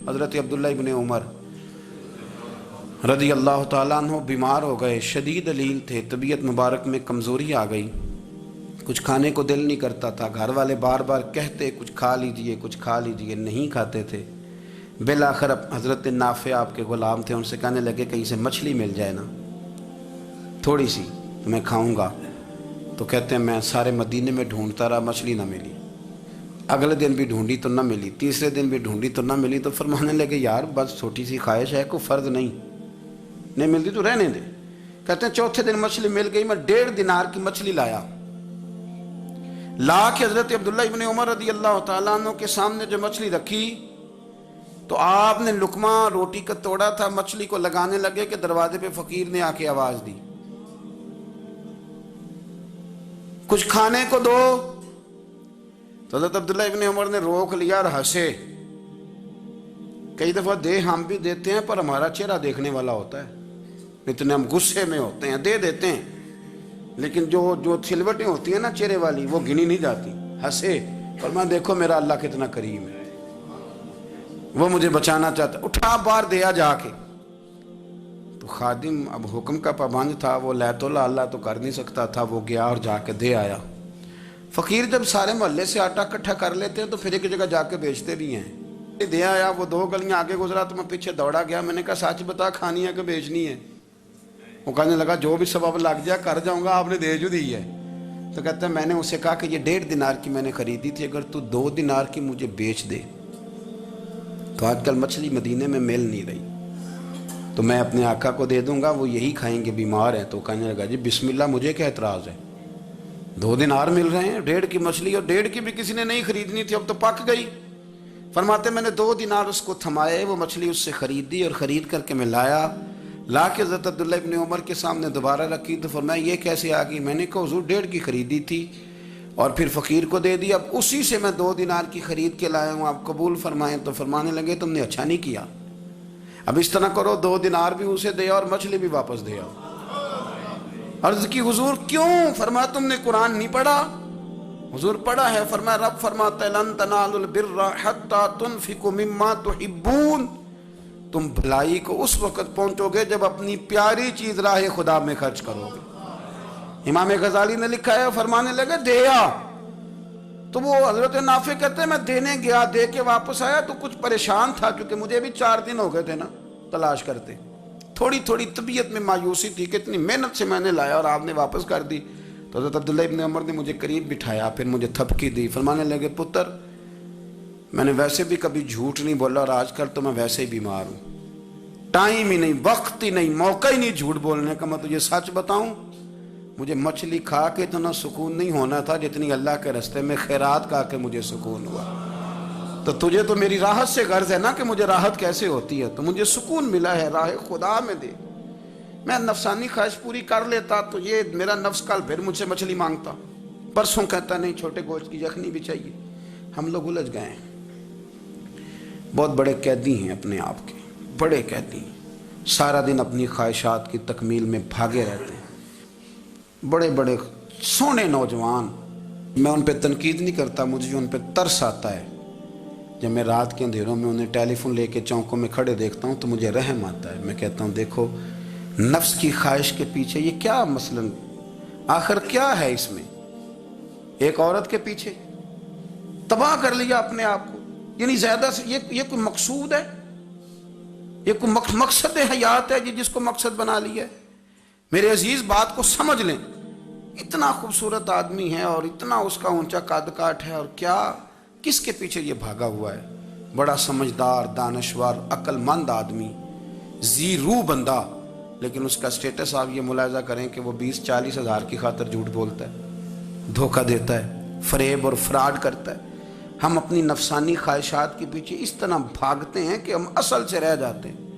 حضرت عبداللہ ابن عمر رضی اللہ تعالیٰ عنہ بیمار ہو گئے، شدید علیل تھے، طبیعت مبارک میں کمزوری آ گئی، کچھ کھانے کو دل نہیں کرتا تھا، گھر والے بار بار کہتے کچھ کھا لیجئے کچھ کھا لیجئے، نہیں کھاتے تھے۔ بالآخر حضرت نافع آپ کے غلام تھے، ان سے کہنے لگے کہیں سے مچھلی مل جائے نا تھوڑی سی تو میں کھاؤں گا۔ تو کہتے ہیں میں سارے مدینے میں ڈھونڈتا رہا، مچھلی نہ ملی، اگلے دن بھی ڈھونڈی تو نہ ملی، تیسرے دن بھی ڈھونڈی تو نہ ملی، تو فرمانے لگے یار بس چھوٹی سی خواہش ہے، کوئی فرض نہیں ملتی تو رہنے دے۔ کہتے ہیں چوتھے دن مچھلی مل گئی، میں 1.5 دینار کی مچھلی لایا، لا کے حضرت عبداللہ ابن عمر رضی اللہ تعالیٰ عنہ کے سامنے جو مچھلی رکھی تو آپ نے لقمہ روٹی کا توڑا تھا، مچھلی کو لگانے لگے کہ دروازے پہ فقیر نے آ کے آواز دی کچھ کھانے کو دو۔ تو حضرت عبداللہ ابن عمر نے روک لیا اور ہنسے۔ کئی دفعہ دے ہم بھی دیتے ہیں پر ہمارا چہرہ دیکھنے والا ہوتا ہے، اتنے ہم غصے میں ہوتے ہیں دے دیتے ہیں، لیکن جو سلوٹیں ہوتی ہیں نا چہرے والی وہ گنی نہیں جاتی۔ ہنسے فرمایا دیکھو میرا اللہ کتنا کریم ہے، وہ مجھے بچانا چاہتا، اٹھا بار دیا جا کے۔ تو خادم اب حکم کا پابند تھا، وہ لیت اللہ تو کر نہیں سکتا تھا، وہ گیا اور جا کے دے آیا۔ فقیر جب سارے محلے سے آٹا اکٹھا کر لیتے ہیں تو پھر ایک جگہ جا کے بیچتے بھی ہیں۔ دے آیا، وہ 2 گلیاں آگے گزرا تو میں پیچھے دوڑا گیا، میں نے کہا سچ بتا کھانی ہے کہ بیچنی ہے؟ وہ کہنے لگا جو بھی سبب لگ جائے کر جاؤں گا، آپ نے دے جو دی ہے۔ تو کہتا ہے میں نے اسے کہا کہ یہ 1.5 دینار کی میں نے خریدی تھی، اگر تو 2 دینار کی مجھے بیچ دے تو آج کل مچھلی مدینے میں مل نہیں رہی تو میں اپنے آقا کو دے دوں گا، وہ یہی کھائیں گے، بیمار ہیں۔ تو کہنے لگا جی بسم اللہ، مجھے کیا اعتراض ہے، 2 دینار مل رہے ہیں، 1.5 کی مچھلی، اور 1.5 کی بھی کسی نے نہیں خریدنی تھی، اب تو پک گئی۔ فرماتے میں نے 2 دینار اس کو تھمائے، وہ مچھلی اس سے خریدی اور خرید کر کے میں لا کے حضرت عبداللہ ابن عمر کے سامنے دوبارہ رکھی۔ تو فرمایا یہ کیسے آ گئی؟ میں نے کہا حضور 1.5 کی خریدی تھی اور پھر فقیر کو دے دی، اب اسی سے میں 2 دینار کی خرید کے لایا ہوں، آپ قبول فرمائیں۔ تو فرمانے لگے تم نے اچھا نہیں کیا، اب اس طرح کرو 2 دینار بھی اسے دے اور مچھلی بھی واپس دے آؤ۔ عرض کی حضور کیوں؟ فرمایا تم نے قرآن نہیں پڑھا؟ حضور پڑھا ہے۔ فرمایا رب فرماتا ہے لن تنالوا البر حتی تنفقوا مما تحبون، تم بھلائی کو اس وقت پہنچو گے جب اپنی پیاری چیز راہ خدا میں خرچ کرو گے۔ امام غزالی نے لکھا ہے، فرمانے لگے دیا تو وہ حضرت نافع کہتے ہیں میں دینے گیا، دے کے واپس آیا تو کچھ پریشان تھا کیونکہ مجھے بھی 4 دن ہو گئے تھے نا تلاش کرتے، تھوڑی طبیعت میں مایوسی تھی کہ اتنی محنت سے میں نے لایا اور آپ نے واپس کر دی۔ تو حضرت عبداللہ ابن عمر نے مجھے قریب بٹھایا، پھر مجھے تھپکی دی، فرمانے لگے پتر میں نے ویسے بھی کبھی جھوٹ نہیں بولا اور آج کل تو میں ویسے ہی بیمار ہوں، ٹائم ہی نہیں، وقت ہی نہیں، موقع ہی نہیں جھوٹ بولنے کا، میں تجھے سچ بتاؤں مجھے مچھلی کھا کے اتنا سکون نہیں ہونا تھا جتنی اللہ کے راستے میں خیرات کھا کے مجھے سکون ہوا۔ تو تجھے تو میری راحت سے غرض ہے نا کہ مجھے راحت کیسے ہوتی ہے، تو مجھے سکون ملا ہے راہ خدا میں دے، میں نفسانی خواہش پوری کر لیتا تو یہ میرا نفس کل پھر مجھ سے مچھلی مانگتا، پرسوں کہتا نہیں چھوٹے گوشت کی یخنی بھی چاہیے۔ ہم لوگ الجھ گئے ہیں، بہت بڑے قیدی ہیں اپنے آپ کے، بڑے قیدی ہیں، سارا دن اپنی خواہشات کی تکمیل میں بھاگے رہتے ہیں، بڑے بڑے سونے نوجوان۔ میں ان پہ تنقید نہیں کرتا، مجھے ان پہ ترس آتا ہے، جب میں رات کے اندھیروں میں انہیں ٹیلی فون لے کے چوکوں میں کھڑے دیکھتا ہوں تو مجھے رحم آتا ہے۔ میں کہتا ہوں دیکھو نفس کی خواہش کے پیچھے یہ کیا مثلاً آخر کیا ہے اس میں، ایک عورت کے پیچھے تباہ کر لیا اپنے آپ کو، یعنی زیادہ سے یہ کوئی مقصود ہے، یہ کوئی مقصد حیات ہے جس کو مقصد بنا لیا ہے؟ میرے عزیز بات کو سمجھ لیں، اتنا خوبصورت آدمی ہے اور اتنا اس کا اونچا قد کاٹ ہے، اور کیا کس کے پیچھے یہ بھاگا ہوا ہے؟ بڑا سمجھدار، دانشور، عقل مند آدمی، ذی روح بندہ، لیکن اس کا سٹیٹس آپ یہ ملاحظہ کریں کہ وہ 20-40 ہزار کی خاطر جھوٹ بولتا ہے، دھوکہ دیتا ہے، فریب اور فراڈ کرتا ہے۔ ہم اپنی نفسانی خواہشات کے پیچھے اس طرح بھاگتے ہیں کہ ہم اصل سے رہ جاتے ہیں۔